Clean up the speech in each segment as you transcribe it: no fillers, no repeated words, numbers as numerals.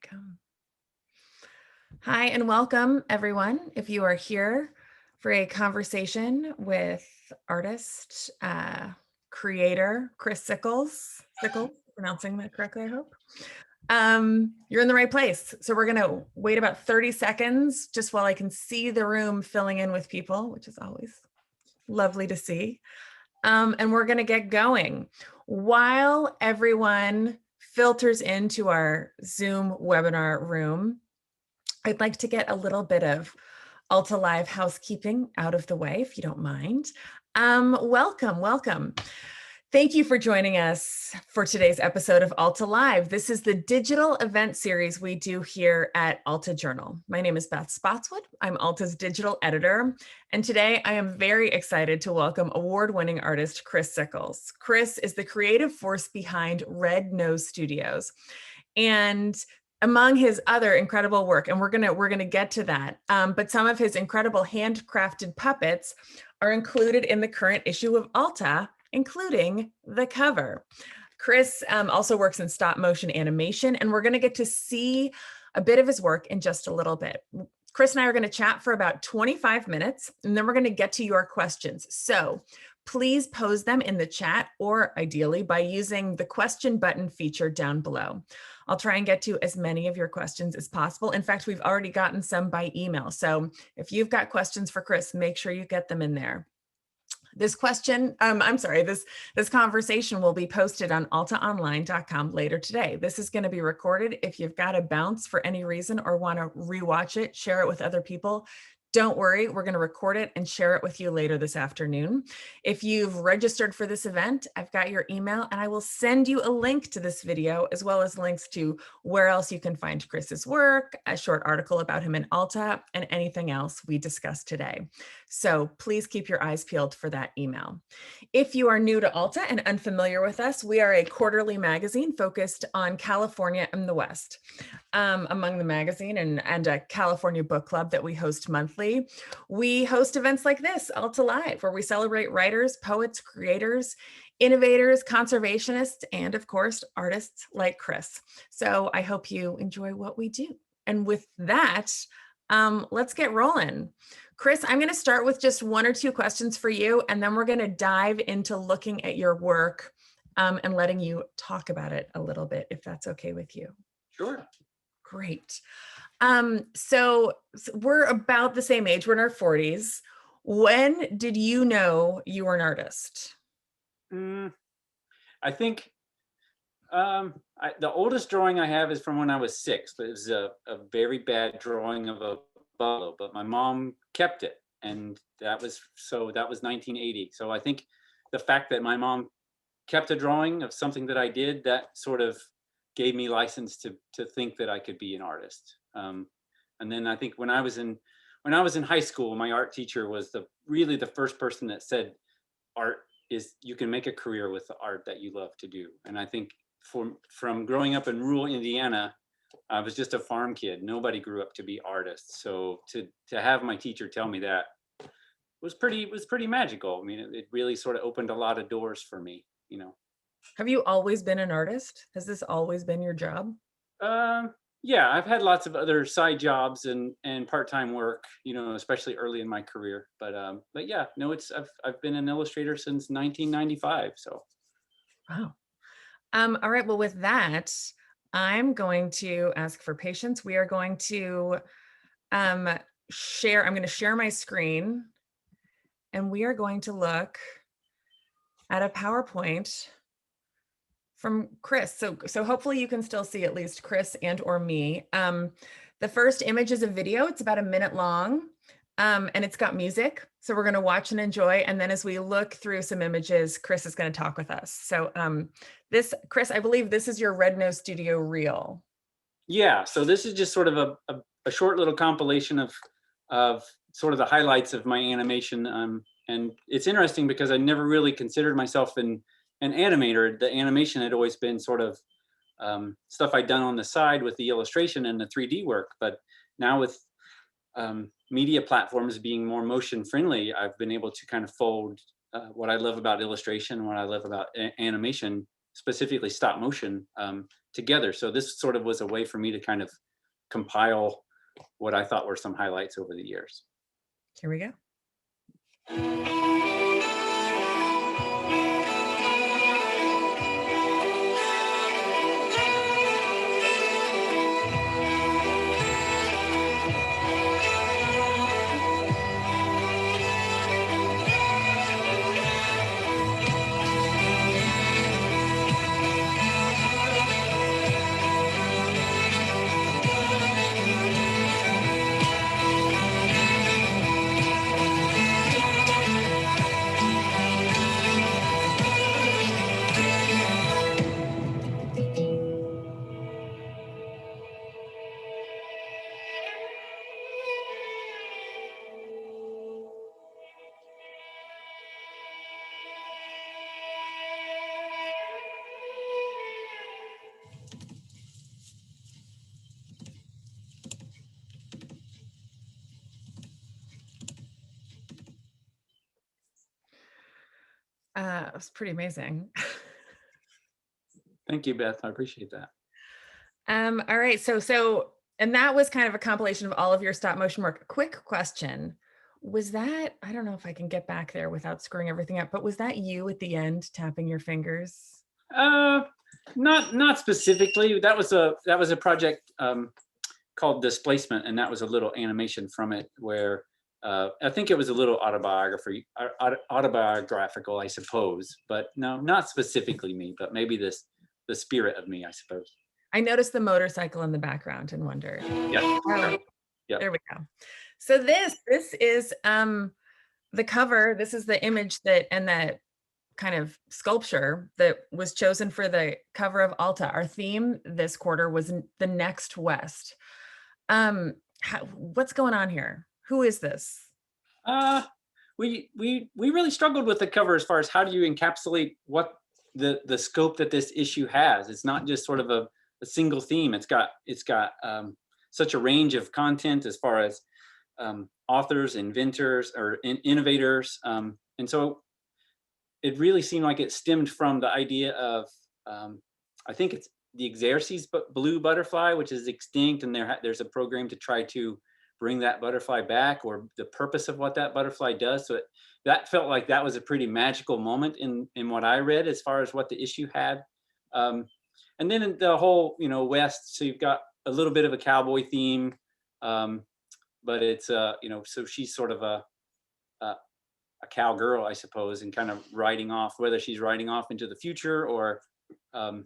come. Hi, and welcome, everyone. If you are here for a conversation with artist, creator, Chris Sickels, pronouncing that correctly, I hope. You're in the right place. So we're gonna wait about 30 seconds just while I can see the room filling in with people, which is always lovely to see. And we're gonna get going. While everyone filters into our Zoom webinar room, I'd like to get a little bit of Alta Live housekeeping out of the way, if you don't mind. Welcome. Thank you for joining us for today's episode of Alta Live. This is the digital event series we do here at Alta Journal. My name is Beth Spotswood. I'm Alta's digital editor. And today I am very excited to welcome award-winning artist Chris Sickels. Chris is the creative force behind Red Nose Studios. And among his other incredible work, and we're gonna get to that, but some of his incredible handcrafted puppets are included in the current issue of Alta, including the cover. Chris also works in stop motion animation, and we're gonna get to see a bit of his work in just a little bit. Chris and I are gonna chat for about 25 minutes, and then we're gonna get to your questions. So please pose them in the chat, or ideally by using the question button featured down below. I'll try and get to as many of your questions as possible. In fact, we've already gotten some by email. So if you've got questions for Chris, make sure you get them in there. This conversation will be posted on altaonline.com later today. This is going to be recorded. If you've got a bounce for any reason or want to rewatch it, share it with other people, don't worry, we're going to record it and share it with you later this afternoon. If you've registered for this event, I've got your email and I will send you a link to this video, as well as links to where else you can find Chris's work, a short article about him in Alta, and anything else we discussed today. So please keep your eyes peeled for that email. If you are new to Alta and unfamiliar with us, we are a quarterly magazine focused on California and the West. Among the magazine and a California book club that we host monthly, we host events like this, Alta Live, where we celebrate writers, poets, creators, innovators, conservationists, and of course, artists like Chris. So I hope you enjoy what we do. And with that, let's get rolling. Chris, I'm going to start with just one or two questions for you, and then we're going to dive into looking at your work and letting you talk about it a little bit, if that's okay with you. Sure. Great. So we're about the same age. We're in our 40s. When did you know you were an artist? I think the oldest drawing I have is from when I was 6, but it was a very bad drawing of a buffalo, but my mom kept it, and that was 1980. So I think the fact that my mom kept a drawing of something that I did, that sort of gave me license to think that I could be an artist. And then I think when I was in high school, my art teacher was really the first person that said, art is, you can make a career with the art that you love to do. And I think from growing up in rural Indiana, I was just a farm kid. Nobody grew up to be artists. So to have my teacher tell me that was pretty magical. I mean, it really sort of opened a lot of doors for me, you know. Have you always been an artist? Has this always been your job? Yeah, I've had lots of other side jobs and part-time work, you know, especially early in my career. But yeah, no, I've been an illustrator since 1995. So. Wow. All right. Well, with that, I'm going to ask for patience. We are going to I'm going to share my screen, and we are going to look at a PowerPoint from Chris. So hopefully you can still see at least Chris and or me. The first image is a video. It's about a minute long, and it's got music. So we're going to watch and enjoy. And then as we look through some images, Chris is going to talk with us. So Chris, I believe this is your Red Nose Studio reel. Yeah. So this is just sort of a short little compilation of sort of the highlights of my animation. And it's interesting because I never really considered myself an animator. The animation had always been sort of stuff I'd done on the side with the illustration and the 3D work. But now with media platforms being more motion friendly, I've been able to kind of fold what I love about illustration and what I love about animation specifically stop motion together. So this sort of was a way for me to kind of compile what I thought were some highlights over the years. Here we go. It was pretty amazing. Thank you, Beth. I appreciate that. All right, and that was kind of a compilation of all of your stop motion work. Quick question. Was that, I don't know if I can get back there without screwing everything up, but was that you at the end tapping your fingers? Not specifically. That was a project called Displacement, and that was a little animation from it where I think it was a little autobiographical, I suppose. But no, not specifically me, but maybe the spirit of me, I suppose. I noticed the motorcycle in the background and wondered. Yeah. Yep. There we go. So this is the cover. This is the image and that kind of sculpture that was chosen for the cover of Alta. Our theme this quarter was the Next West. What's going on here? Who is this? We really struggled with the cover as far as how do you encapsulate what the scope that this issue has. It's not just sort of a single theme. It's got such a range of content as far as authors, inventors, or innovators, and so it really seemed like it stemmed from the idea of I think it's the Xerces blue butterfly, which is extinct, and there's a program to try to bring that butterfly back, or the purpose of what that butterfly does. So that felt like that was a pretty magical moment in what I read as far as what the issue had. And then in the whole, West, so you've got a little bit of a cowboy theme, but it's, so she's sort of a cowgirl, I suppose, and kind of riding off, whether she's riding off into the future or I'm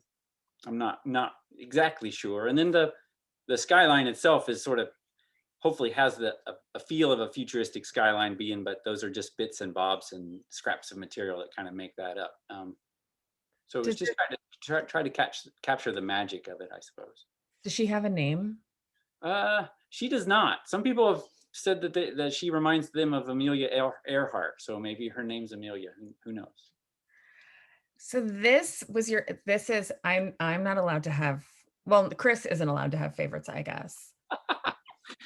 not exactly sure. And then the skyline itself is sort of, hopefully has a feel of a futuristic skyline being, but those are just bits and bobs and scraps of material that kind of make that up. So it's just try to capture the magic of it, I suppose. Does she have a name? She does not. Some people have said that she reminds them of Amelia Earhart. So maybe her name's Amelia. Who knows? So I'm not allowed to have, well, Chris isn't allowed to have favorites, I guess.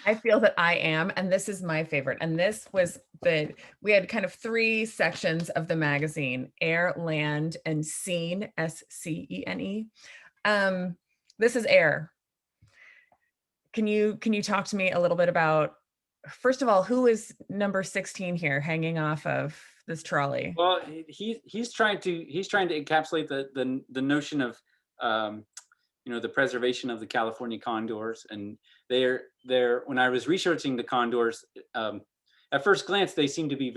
I feel that I am, and this is my favorite. And this was we had kind of 3 sections of the magazine: air, land, and scene, SCENE. This is air. Can you talk to me a little bit about, first of all, who is number 16 here hanging off of this trolley? Well, he's trying to encapsulate the notion of the preservation of the California condors. And they're when I was researching the condors, at first glance they seem to be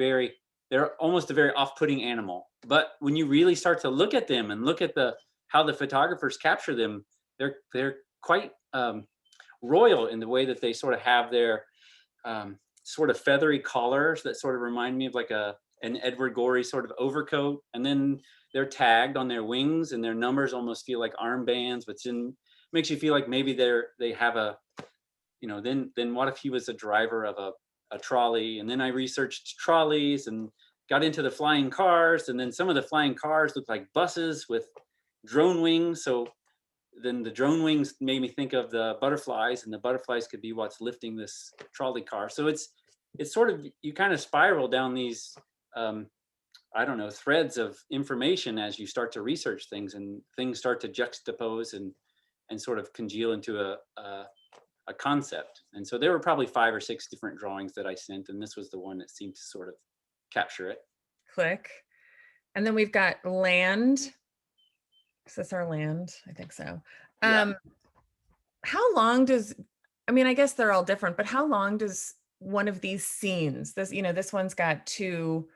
they're almost a very off-putting animal, but when you really start to look at them and look at how the photographers capture them, they're quite royal in the way that they sort of have their sort of feathery collars that sort of remind me of like an Edward Gorey sort of overcoat, and then they're tagged on their wings, and their numbers almost feel like armbands, but then makes you feel like maybe they have then what if he was a driver of a trolley? And then I researched trolleys and got into the flying cars, and then some of the flying cars look like buses with drone wings. So then the drone wings made me think of the butterflies, and the butterflies could be what's lifting this trolley car. So it's sort of, you kind of spiral down these I don't know, threads of information as you start to research things, and things start to juxtapose and sort of congeal into a concept. And so there were probably 5 or 6 different drawings that I sent, and this was the one that seemed to sort of capture it. Click. And then we've got land. Is this our land? I think so. Yeah. Um, how long does, I mean, I guess they're all different, but how long does one of these scenes, this, this one's got two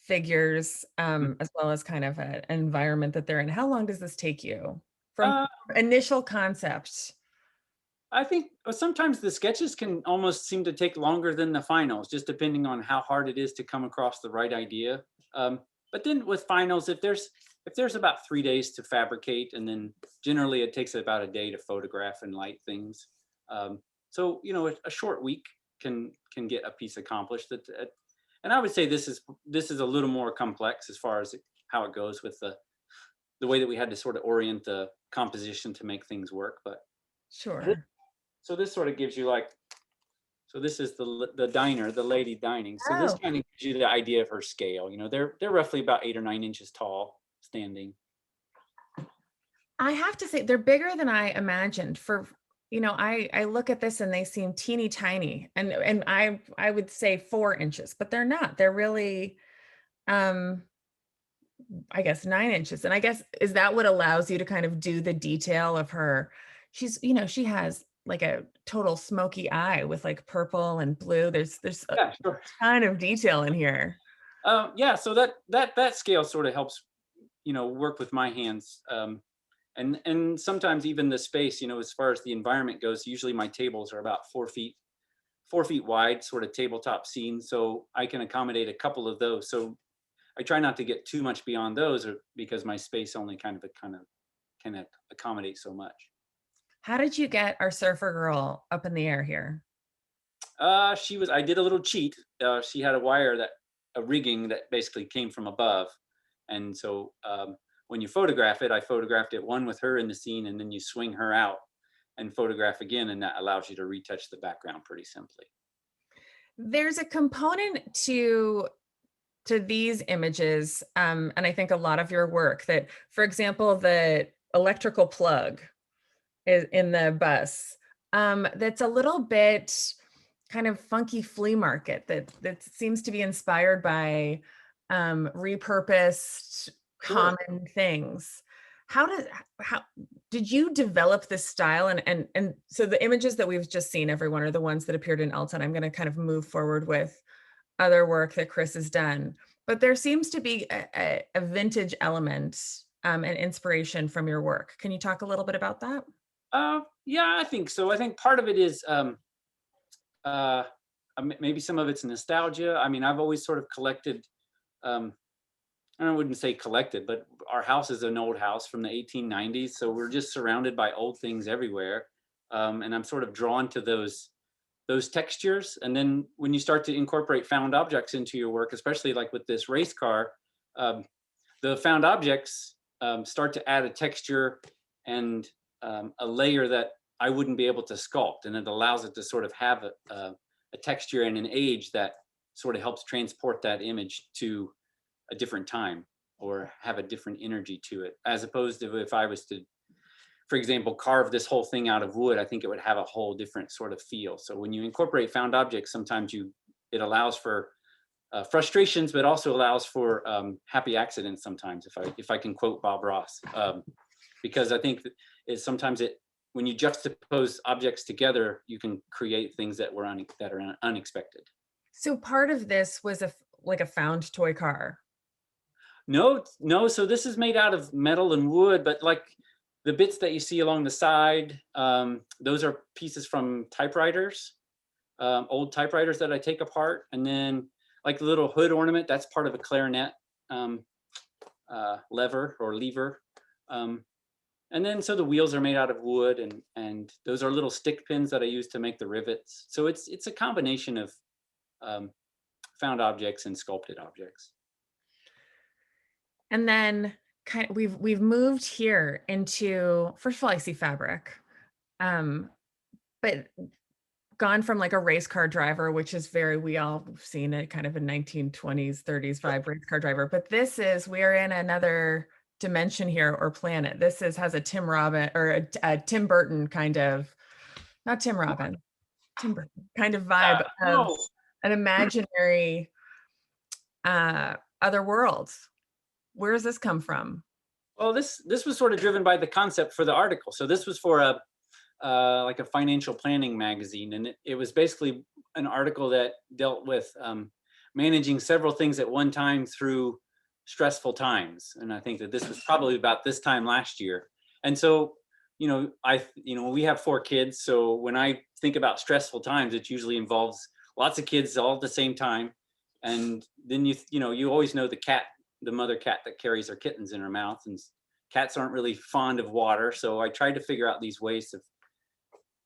figures, Mhm. as well as kind of an environment that they're in. How long does this take you from Uh, initial concept? I think sometimes the sketches can almost seem to take longer than the finals, just depending on how hard it is to come across the right idea. But then with finals, if there's about 3 days to fabricate, and then generally it takes about a day to photograph and light things. So a short week can get a piece accomplished. And I would say this is a little more complex as far as how it goes with the way that we had to sort of orient the composition to make things work. But Sure. so this sort of gives you like, so this is the diner, the lady dining. So this Oh, kind of gives you the idea of her scale. They're roughly about 8 or 9 inches tall, standing. I have to say they're bigger than I imagined. I look at this and they seem teeny tiny, and I would say 4 inches, but they're not. They're really, um, I guess 9 inches. And I guess, is that what allows you to kind of do the detail of her? She has like a total smoky eye with like purple and blue. There's a Yeah, sure. ton of detail in here. Yeah, so that scale sort of helps, work with my hands. And sometimes even the space, as far as the environment goes, usually my tables are about 4 feet wide, sort of tabletop scene. So I can accommodate a couple of those. So I try not to get too much beyond those, or because my space only kind of can accommodate so much. How did you get our surfer girl up in the air here? I did a little cheat. She had a rigging that basically came from above. And so when you photograph it, I photographed it one with her in the scene, and then you swing her out and photograph again. And that allows you to retouch the background pretty simply. There's a component to these images, and I think a lot of your work that, for example, the electrical plug is in the bus, that's a little bit kind of funky flea market that seems to be inspired by repurposed Sure. common things. How did you develop this style? And so the images that we've just seen, everyone, are the ones that appeared in Alta. And I'm going to kind of move forward with other work that Chris has done. But there seems to be a vintage element, and inspiration from your work. Can you talk a little bit about that? Yeah, I think so. I think part of it is uh, maybe some of it's nostalgia. I mean, I've always sort of collected. Um, I wouldn't say collected, but our house is an old house from the 1890s, so we're just surrounded by old things everywhere. And I'm sort of drawn to those textures. And then when you start to incorporate found objects into your work, especially like with this race car, um, the found objects start to add a texture and a layer that I wouldn't be able to sculpt, and it allows it to sort of have a texture and an age that sort of helps transport that image to a different time, or have a different energy to it, as opposed to if I was to, for example, carve this whole thing out of wood. I think it would have a whole different sort of feel. So when you incorporate found objects, sometimes it allows for frustrations, but also allows for happy accidents sometimes, if I can quote Bob Ross. Because I think that sometimes when you juxtapose objects together, you can create things that are unexpected. So part of this was like a found toy car. No, no. So this is made out of metal and wood, but like the bits that you see along the side, those are pieces from typewriters, old typewriters that I take apart, and then like the little hood ornament, that's part of a clarinet um, lever or lever. Um, and then so the wheels are made out of wood, and those are little stick pins that I use to make the rivets. So it's a combination of um, found objects and sculpted objects. And then we've moved here into, first of all, I see fabric. Um, but gone from like a race car driver, which is we all seen it kind of a 1920s, 30s vibe race car driver, but we're in another dimension here or planet. Has a Tim Robin or a Tim Burton kind of, not Tim Robin, Tim Burton kind of vibe of No. an imaginary other world. Where does this come from? Well, this was sort of driven by the concept for the article. So this was for a like a financial planning magazine, and it was basically an article that dealt with managing several things at one time through stressful times. And I think that this was probably about this time last year. And so, we have 4 kids. So when I think about stressful times, it usually involves lots of kids all at the same time. And then you always know the mother cat that carries her kittens in her mouth, and cats aren't really fond of water. So I tried to figure out these ways of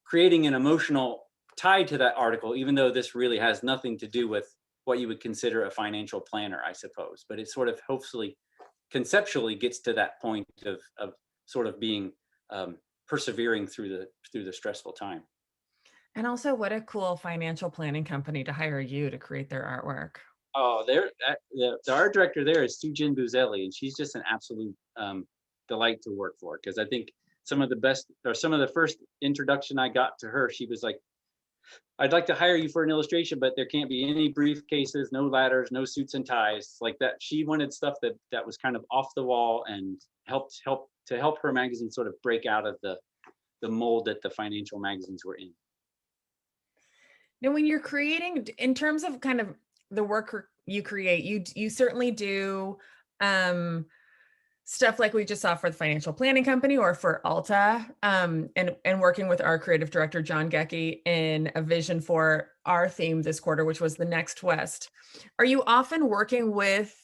creating an emotional tie to that article, even though this really has nothing to do with what you would consider a financial planner, I suppose. But it sort of hopefully conceptually gets to that point of sort of being persevering through the stressful time. And also, what a cool financial planning company to hire you to create their artwork. Oh, the art director there is Sujin Buzelli, and she's just an absolute delight to work for. Because I think some of the first introduction I got to her, she was like, "I'd like to hire you for an illustration, but there can't be any briefcases, no ladders, no suits and ties like that." She wanted stuff that was kind of off the wall and help her magazine sort of break out of the mold that the financial magazines were in. Now, when you're creating, in terms of kind of the work you create, you certainly do stuff like we just saw for the financial planning company or for Alta, and working with our creative director, John Gecky, in a vision for our theme this quarter, which was the Next West. Are you often working with,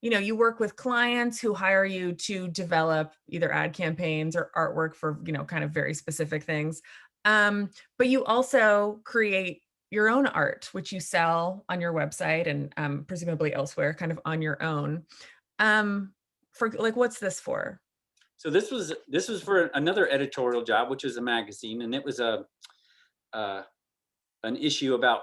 you work with clients who hire you to develop either ad campaigns or artwork for, kind of very specific things. But you also create your own art, which you sell on your website and presumably elsewhere, kind of on your own. For like, what's this for? So this was for another editorial job, which is a magazine, and it was an issue about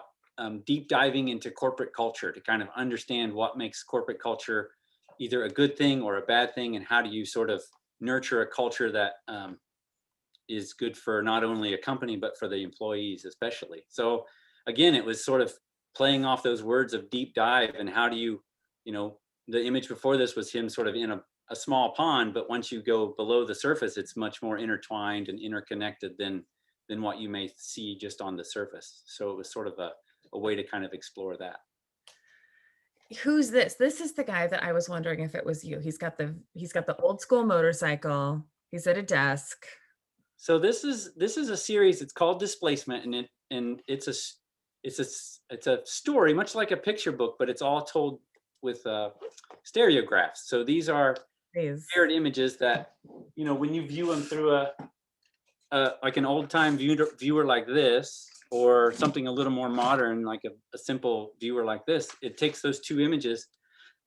deep diving into corporate culture to kind of understand what makes corporate culture either a good thing or a bad thing, and how do you sort of nurture a culture that is good for not only a company but for the employees especially. So again, it was sort of playing off those words of deep dive, and how do you, the image before this was him sort of in a small pond, but once you go below the surface, it's much more intertwined and interconnected than what you may see just on the surface. So it was sort of a way to kind of explore that. Who's this? This is the guy that I was wondering if it was you. He's got the old school motorcycle. He's at a desk. So this is a series. It's called Displacement, and it's a story, much like a picture book, but it's all told with stereographs. So these are shared images that, when you view them through like an old time viewer like this, or something a little more modern, like a simple viewer like this, it takes those two images,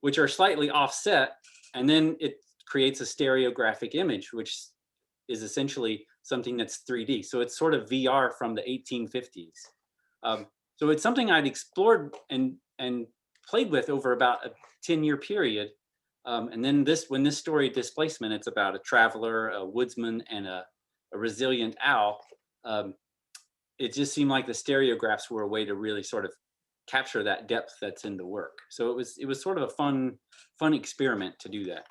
which are slightly offset, and then it creates a stereographic image, which is essentially something that's 3D. So it's sort of VR from the 1850s. So it's something I'd explored and played with over about a 10-year period. And then when this story, Displacement, it's about a traveler, a woodsman, and a resilient owl. It just seemed like the stereographs were a way to really sort of capture that depth that's in the work. So it was sort of a fun experiment to do that.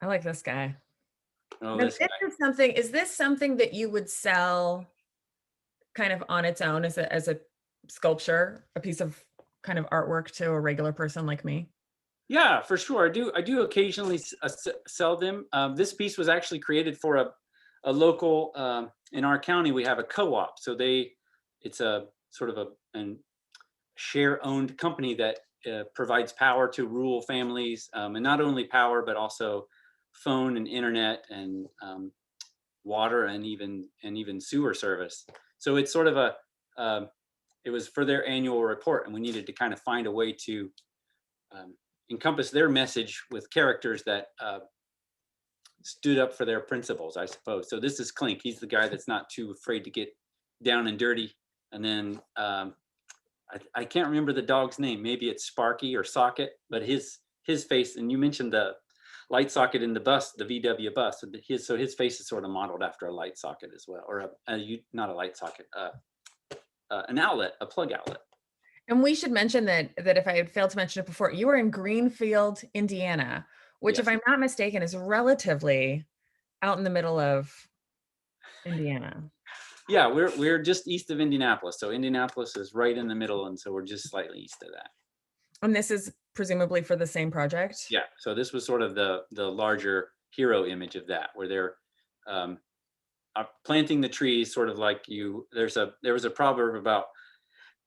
I like this guy. Oh, Now, is this something that you would sell kind of on its own as a sculpture, a piece of kind of artwork to a regular person like me? Yeah, for sure. I do occasionally sell them. This piece was actually created for a local, in our county. We have a co-op, so it's a sort of a share-owned company that provides power to rural families, and not only power but also phone and internet and water and even sewer service. So it's sort of it was for their annual report, and we needed to kind of find a way to encompass their message with characters that stood up for their principles, I suppose. So this is Clink. He's the guy that's not too afraid to get down and dirty. And then I can't remember the dog's name. Maybe it's Sparky or Socket, but his face. And you mentioned the light socket in the bus, the VW bus. So his face is sort of modeled after a light socket as well, or not a light socket, an outlet, a plug outlet. And we should mention that if I had failed to mention it before, you were in Greenfield, Indiana, which, if Yes. I'm not mistaken, is relatively out in the middle of Indiana. Yeah, we're just east of Indianapolis. So Indianapolis is right in the middle, and so we're just slightly east of that. And this is presumably for the same project? Yeah. So this was sort of the larger hero image of that, where they're planting the trees, sort of like there was a proverb about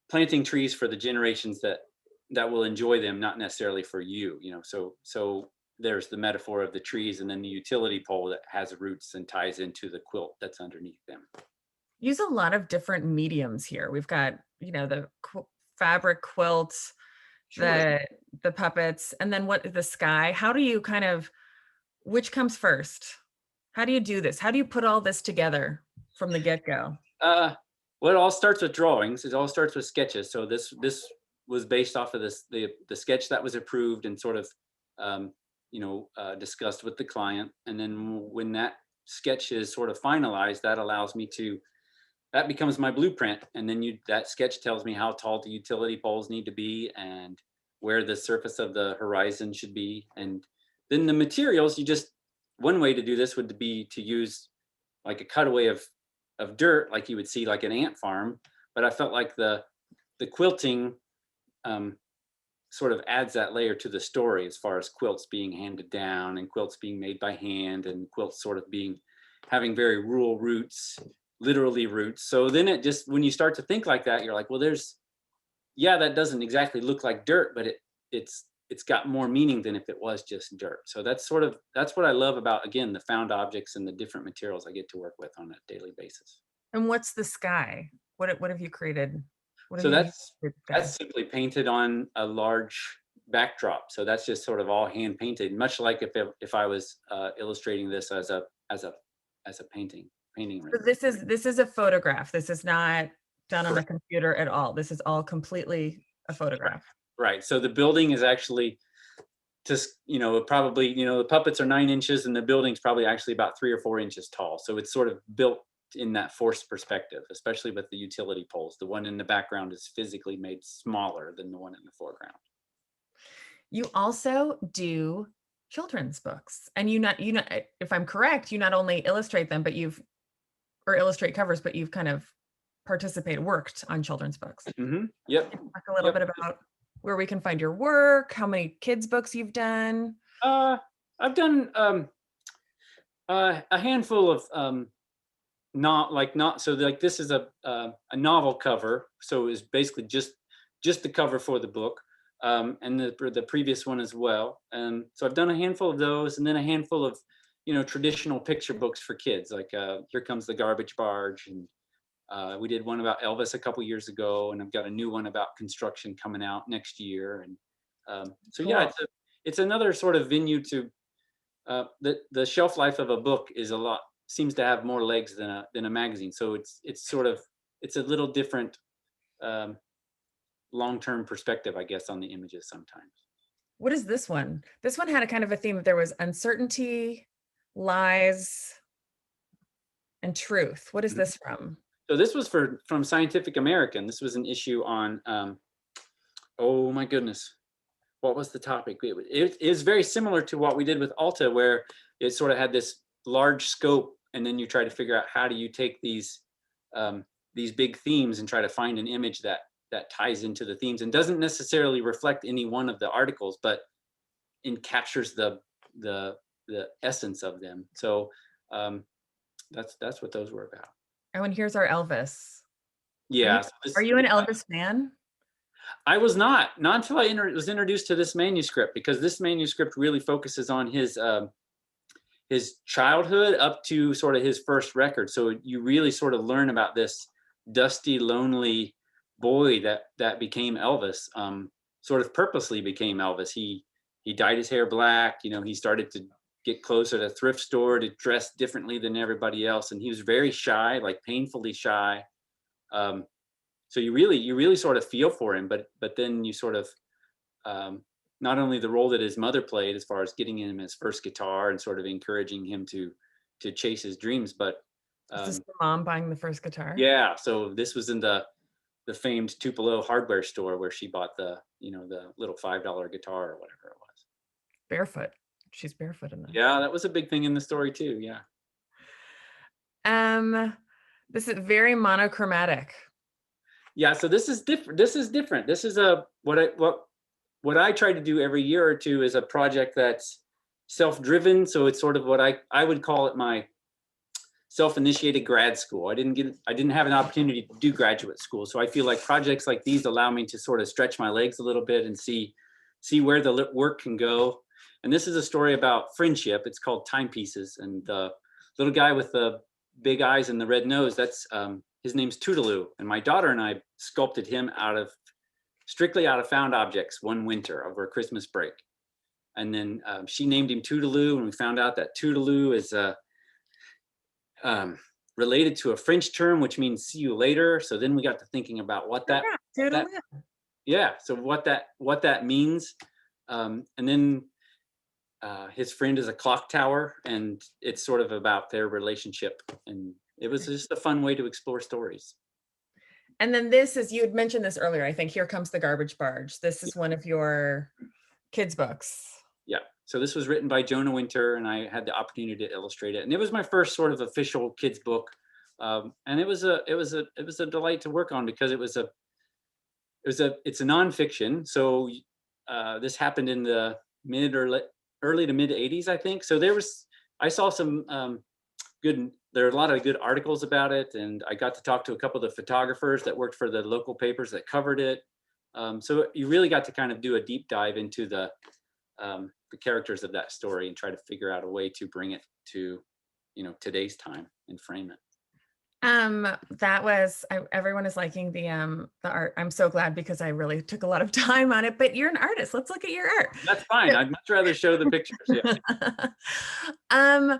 planting trees for the generations that will enjoy them, not necessarily for you. So there's the metaphor of the trees, and then the utility pole that has roots and ties into the quilt that's underneath them. Use a lot of different mediums here. We've got, the fabric quilts, Sure. the puppets, and then the sky. How do you which comes first? How do you do this? How do you put all this together from the get-go? Well, it all starts with drawings. It all starts with sketches. So this was based off of the sketch that was approved and sort of discussed with the client. And then when that sketch is sort of finalized, that becomes my blueprint. And then that sketch tells me how tall the utility poles need to be and where the surface of the horizon should be. And then the materials, one way to do this would be to use like a cutaway of dirt, like you would see like an ant farm. But I felt like the quilting sort of adds that layer to the story, as far as quilts being handed down and quilts being made by hand and quilts sort of having very rural roots, literally roots. So then when you start to think like that, you're like, well, that doesn't exactly look like dirt, but it's got more meaning than if it was just dirt. So that's what I love about, again, the found objects and the different materials I get to work with on a daily basis. And what's the sky? What have you created? What have So you used for the that's sky? simply painted on a large backdrop. So that's just sort of all hand painted, much like if I was illustrating this as a painting So rendering. this is a photograph. This is not done on a Correct. computer at all. This is all completely a photograph. Right. So the building is actually just, probably, the puppets are 9 inches and the building's probably actually about 3 or 4 inches tall. So it's sort of built in that forced perspective, especially with the utility poles. The one in the background is physically made smaller than the one in the foreground. You also do children's books, and if I'm correct, you not only illustrate them, or illustrate covers, but you've kind of worked on children's books. Mm-hmm. Yep. Talk a little bit about where we can find your work, how many kids' books you've done. I've done a handful of this is a novel cover, so it's basically just the cover for the book, and the previous one as well. So I've done a handful of those, and then a handful of traditional picture books for kids, like Here Comes the Garbage Barge, and we did one about Elvis a couple years ago, and I've got a new one about construction coming out next year. And Cool. it's another sort of venue to the shelf life of a book seems to have more legs than a magazine. So it's a little different long-term perspective, I guess, on the images sometimes. What is this one? This one had a kind of a theme. There was uncertainty, lies, and truth. What is Mhm. this from? So this was from Scientific American. This was an issue on oh my goodness, what was the topic? It is very similar to what we did with Alta, where it sort of had this large scope, and then you try to figure out how do you take these big themes and try to find an image that ties into the themes and doesn't necessarily reflect any one of the articles, but captures the essence of them. So that's what those were about. Oh, and here's our Elvis. Yeah. Are you an Elvis fan? I was not until I was introduced to this manuscript, because this manuscript really focuses on his childhood up to sort of his first record. So you really sort of learn about this dusty, lonely boy that became Elvis, sort of purposely became Elvis. He dyed his hair black. He started to get closer to the thrift store, to dress differently than everybody else. And he was very shy, like painfully shy. Um, so you really sort of feel for him, but then you sort of, not only the role that his mother played as far as getting him his first guitar and sort of encouraging him to chase his dreams, but Is this um, the mom buying the first guitar? yeah. So this was in the famed Tupelo hardware store where she bought the, you know, the little $5 guitar or whatever it was. Barefoot. She's barefoot in this. Yeah, that was a big thing in the story too. Yeah. Um, this is very monochromatic. Yeah. So this is different. This is different. This is a what I try to do every year or two is a project that's self-driven. So it's sort of what I would call it my self-initiated grad school. I didn't have an opportunity to do graduate school. So I feel like projects like these allow me to sort of stretch my legs a little bit and see where the work can go. And this is a story about friendship. It's called Timepieces. And the little guy with the big eyes and the red nose, that's his name's Toodaloo. And my daughter and I sculpted him strictly out of found objects one winter over a Christmas break. And then she named him Toodaloo, and we found out that Toodaloo is related to a French term which means see you later. So then we got to thinking about what that yeah, so what that means. And then his friend is a clock tower, and it's sort of about their relationship. And it was just a fun way to explore stories. And then this is, you had mentioned this earlier, I think, Here Comes the Garbage Barge. This is one of your kids' books. Yeah. So this was written by Jonah Winter, and I had the opportunity to illustrate it. And it was my first sort of official kids' book. And it was a delight to work on, because it's a nonfiction. So this happened in the early to mid 80s, I think. So I saw some there are a lot of good articles about it, and I got to talk to a couple of the photographers that worked for the local papers that covered it. So you really got to kind of do a deep dive into the characters of that story and try to figure out a way to bring it to, you know, today's time and frame it. Everyone is liking the art. I'm so glad, because I really took a lot of time on it, but you're an artist. Let's look at your art. That's fine. I'd much rather show the pictures. Yeah.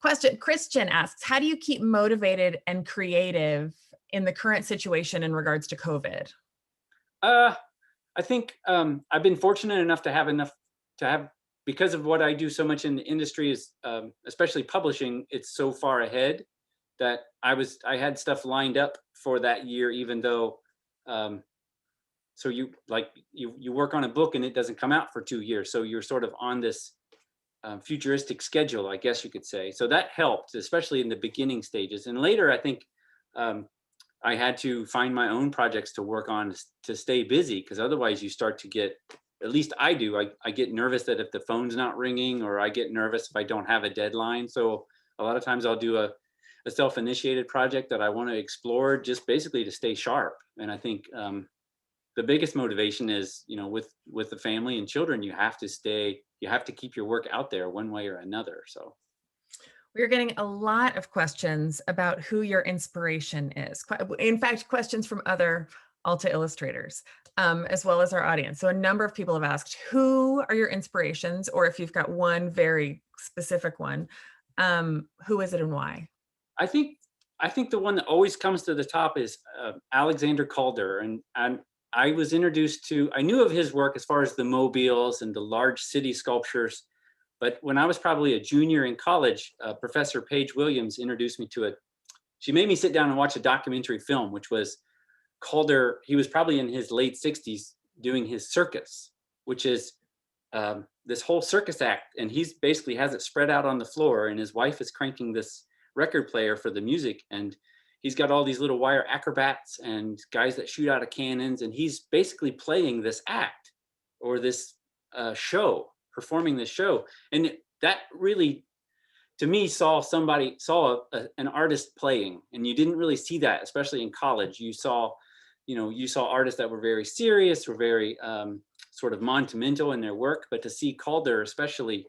Question, Christian asks, how do you keep motivated and creative in the current situation in regards to COVID? I think I've been fortunate enough to have, because of what I do so much in the industry is, especially publishing, it's so far ahead that I had stuff lined up for that year, even though, so you work on a book and it doesn't come out for 2 years. So you're sort of on this futuristic schedule, I guess you could say. So that helped, especially in the beginning stages. And later, I think I had to find my own projects to work on to stay busy, because otherwise you start to get, at least I do, I get nervous that if the phone's not ringing, or I get nervous if I don't have a deadline. So a lot of times I'll do a self-initiated project that I want to explore, just basically to stay sharp. And I think the biggest motivation is, you know, with the family and children, you have to keep your work out there one way or another. So we're getting a lot of questions about who your inspiration is. In fact, questions from other Alta illustrators, as well as our audience. So a number of people have asked, who are your inspirations? Or if you've got one very specific one, who is it and why? I think the one that always comes to the top is Alexander Calder. And I was introduced to, I knew of his work as far as the mobiles and the large city sculptures. But when I was probably a junior in college, Professor Paige Williams introduced me to it. She made me sit down and watch a documentary film, which was Calder. He was probably in his late 60s doing his circus, which is this whole circus act. And he's basically has it spread out on the floor, and his wife is cranking this record player for the music. And he's got all these little wire acrobats and guys that shoot out of cannons. And he's basically playing this act, or this show, performing this show. And that really, to me, saw an artist playing. And you didn't really see that, especially in college. You saw artists that were very serious, were very sort of monumental in their work. But to see Calder, especially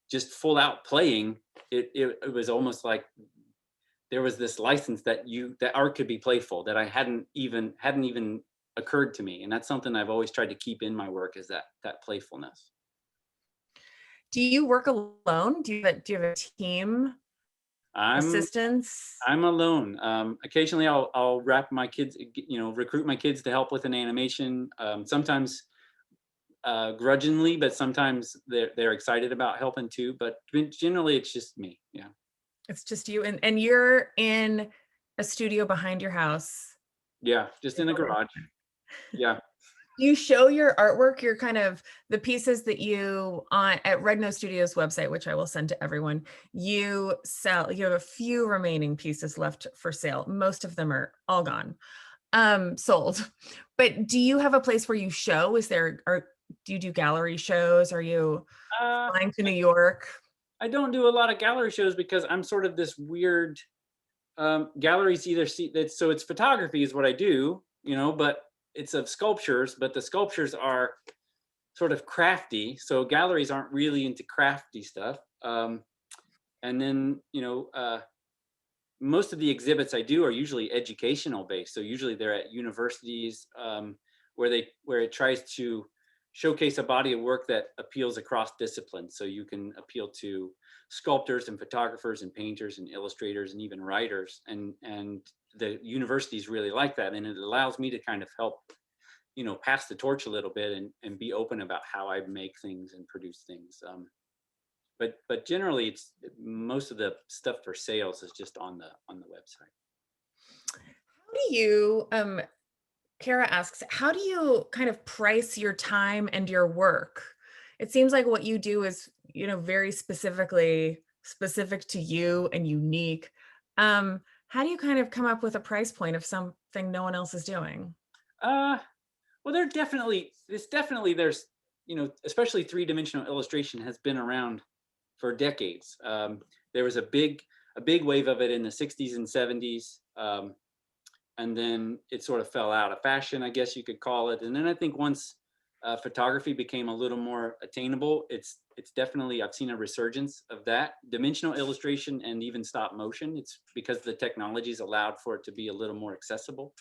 just full out playing, it was almost like there was this license that art could be playful, that I hadn't even occurred to me. And that's something I've always tried to keep in my work, is that playfulness. Do you work alone? Do you have a team, I'm assistants? I'm alone. Occasionally, I'll wrap my kids, recruit my kids to help with an animation. Sometimes grudgingly, but sometimes they're excited about helping too. But generally, it's just me. Yeah, It's just you, and you're in a studio behind your house. yeah, just in the garage. Yeah. Do you show your artwork, your kind of the pieces that you on at Red Nose Studios website, which I will send to everyone, you sell, you have a few remaining pieces left for sale. Most of them are all gone, sold. But do you have a place where you show? Do you do gallery shows? Are you Uh, flying to New York? I don't do a lot of gallery shows because I'm sort of this weird galleries either see that, so it's photography is what I do, but it's of sculptures, but the sculptures are sort of crafty. So galleries aren't really into crafty stuff. And then, most of the exhibits I do are usually educational based. So usually they're at universities, where it tries to showcase a body of work that appeals across disciplines. So you can appeal to sculptors and photographers and painters and illustrators and even writers. And the universities really like that. And it allows me to kind of help, pass the torch a little bit and be open about how I make things and produce things. But generally, it's most of the stuff for sales is just on the website. How do you, Kara asks, how do you kind of price your time and your work? It seems like what you do is, very specific to you and unique. How do you kind of come up with a price point of something no one else is doing? Uh, well, there's, especially three-dimensional illustration has been around for decades. There was a big wave of it in the 60s and 70s. And then it sort of fell out of fashion, I guess you could call it. And then I think once photography became a little more attainable, it's definitely, I've seen a resurgence of that dimensional illustration and even stop motion. It's because the technology's allowed for it to be a little more accessible.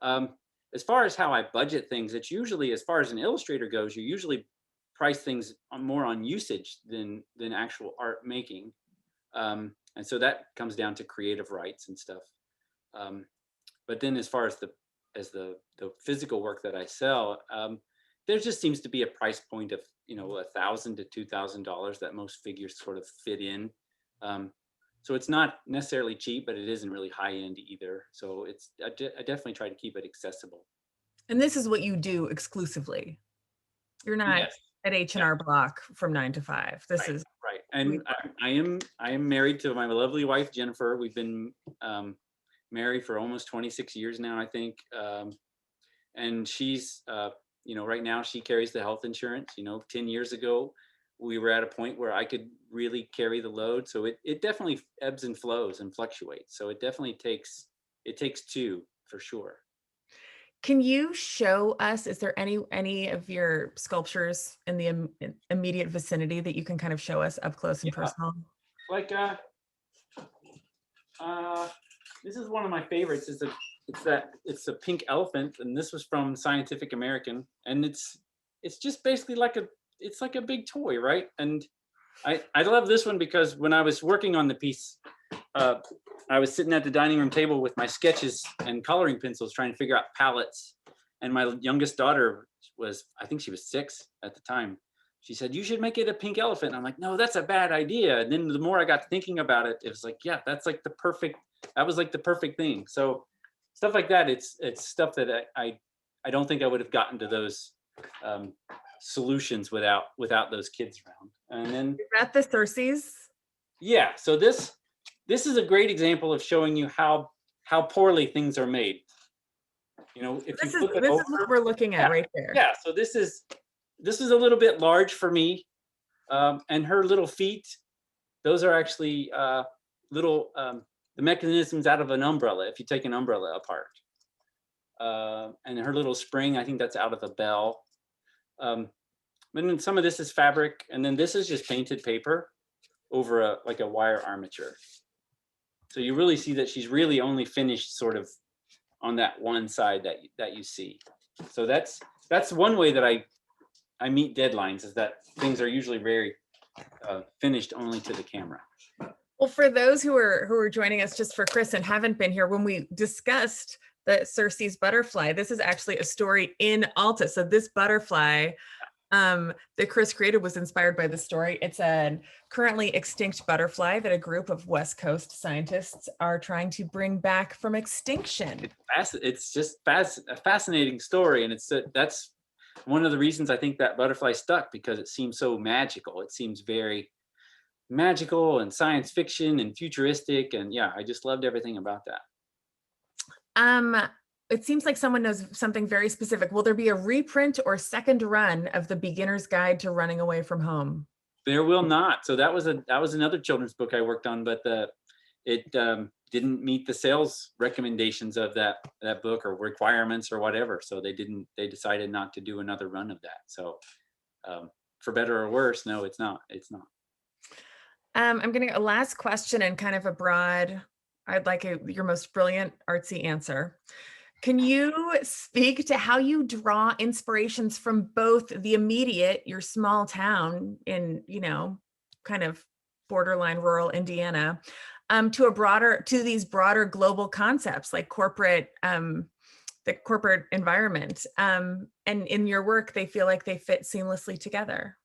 Um, as far as how I budget things, it's usually, as far as an illustrator goes, you usually price things more on usage than actual art making. And so that comes down to creative rights and stuff. Um, but then as far as the physical work that I sell, there just seems to be a price point of $1,000 to $2,000 that most figures sort of fit in. So it's not necessarily cheap, but it isn't really high end either. So I definitely try to keep it accessible. And this is what you do exclusively. You're not Yes. at H&R Block from 9 to 5. This Right, is right. And I am married to my lovely wife Jennifer. We've been married for almost 26 years now, I think. And she's right now she carries the health insurance. 10 years ago we were at a point where I could really carry the load. So it definitely ebbs and flows and fluctuates. So it definitely takes two for sure. Can you show us, is there any of your sculptures in the immediate vicinity that you can kind of show us up close and Yeah, personal? like this is one of my favorites. It's a pink elephant, and this was from Scientific American, and it's just basically it's like a big toy, right? And I love this one because when I was working on the piece, I was sitting at the dining room table with my sketches and coloring pencils trying to figure out palettes. And my youngest daughter I think she was 6 at the time. She said, "You should make it a pink elephant." And I'm like, "No, that's a bad idea." And then the more I got thinking about it, it was like, yeah, that was like the perfect thing. So stuff like that, it's stuff that I don't think I would have gotten to those solutions without those kids around. And then Is that the Circes? yeah, so this is a great example of showing you how poorly things are made. If you This is flip it this over, is what we're looking yeah, at right there. yeah. So this is a little bit large for me, and her little feet. Those are actually little the mechanisms out of an umbrella. If you take an umbrella apart, and her little spring, I think that's out of a bell. And then some of this is fabric, and then this is just painted paper over a wire armature. So you really see that she's really only finished sort of on that one side that you see. So that's one way that I meet deadlines, is that things are usually very, finished only to the camera. Well, for those who are joining us just for Chris and haven't been here, when we discussed the Circe's butterfly, this is actually a story in Alta. So this butterfly that Chris created was inspired by the story. It's a currently extinct butterfly that a group of West Coast scientists are trying to bring back from extinction. It's just a fascinating story, and that's one of the reasons I think that butterfly stuck, because it seems so magical. It seems very magical and science fiction and futuristic, and yeah, I just loved everything about that. Um, it seems like someone knows something very specific. Will there be a reprint or second run of The Beginner's Guide to Running Away from Home? There will not. So that was another children's book I worked on, but it didn't meet the sales recommendations of that book or requirements or whatever. So they decided not to do another run of that. So for better or worse, no, it's not. It's not. I'm getting a last question and kind of a broad, I'd like your most brilliant artsy answer. Can you speak to how you draw inspirations from both the immediate, your small town in, kind of borderline rural Indiana, to these broader global concepts like the corporate environment? And in your work, they feel like they fit seamlessly together.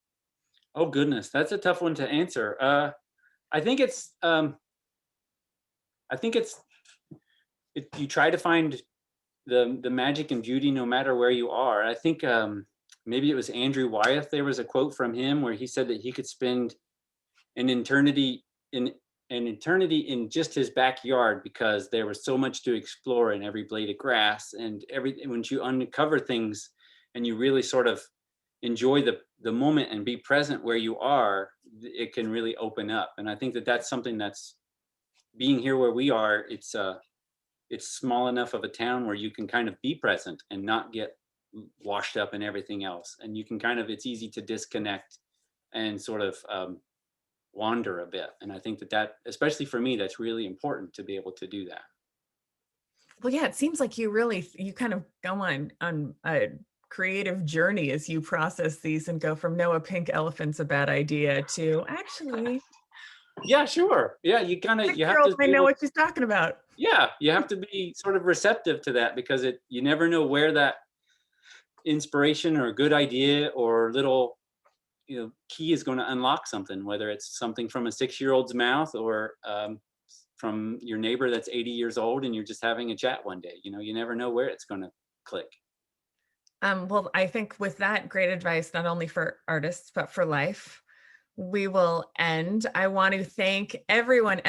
Oh goodness, that's a tough one to answer. I think you try to find the magic and beauty no matter where you are. I think maybe it was Andrew Wyeth. There was a quote from him where he said that he could spend an eternity in just his backyard, because there was so much to explore in every blade of grass, and when you uncover things and you really sort of enjoy the moment and be present where you are, it can really open up. And I think that that's something that's being here where we are. It's small enough of a town where you can kind of be present and not get washed up in everything else. And you can it's easy to disconnect and sort of wander a bit. And I think that, especially for me, that's really important to be able to do that. Well, yeah, it seems like you kind of go on a creative journey as you process these and go from "no, a pink elephant's a bad idea" to actually, Yeah, sure. Yeah, you have to I be know able, what she's talking about. yeah, you have to be sort of receptive to that, because you never know where that inspiration or good idea or little key is going to unlock something, whether it's something from a 6-year-old's mouth or from your neighbor that's 80 years old and you're just having a chat one day. You never know where it's going to click. Well, I think with that great advice, not only for artists, but for life, we will end. I want to thank everyone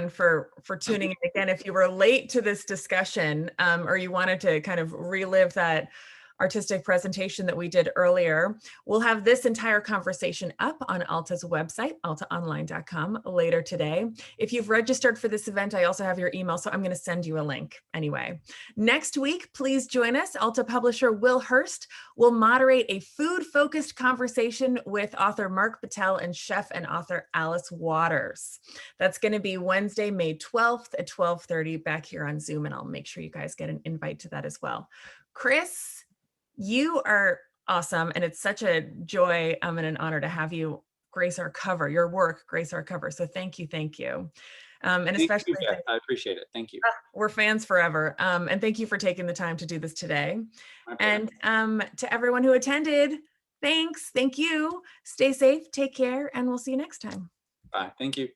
for tuning in. Again, if you were late to this discussion, or you wanted to kind of relive that artistic presentation that we did earlier, we'll have this entire conversation up on Alta's website, altaonline.com, later today. If you've registered for this event, I also have your email, so I'm going to send you a link anyway. Next week, please join us. Alta publisher Will Hurst will moderate a food-focused conversation with author Mark Patel and chef and author Alice Waters. That's going to be Wednesday, May 12th at 12:30 back here on Zoom, and I'll make sure you guys get an invite to that as well. Chris, you are awesome, and it's such a joy and an honor to have you grace our cover, your work grace our cover. So thank you. And Thank especially, you, Beth. I appreciate it. Thank you. we're fans forever. And thank you for taking the time to do this today. And to everyone who attended, thanks. Thank you. Stay safe, take care, and we'll see you next time. Bye. Thank you.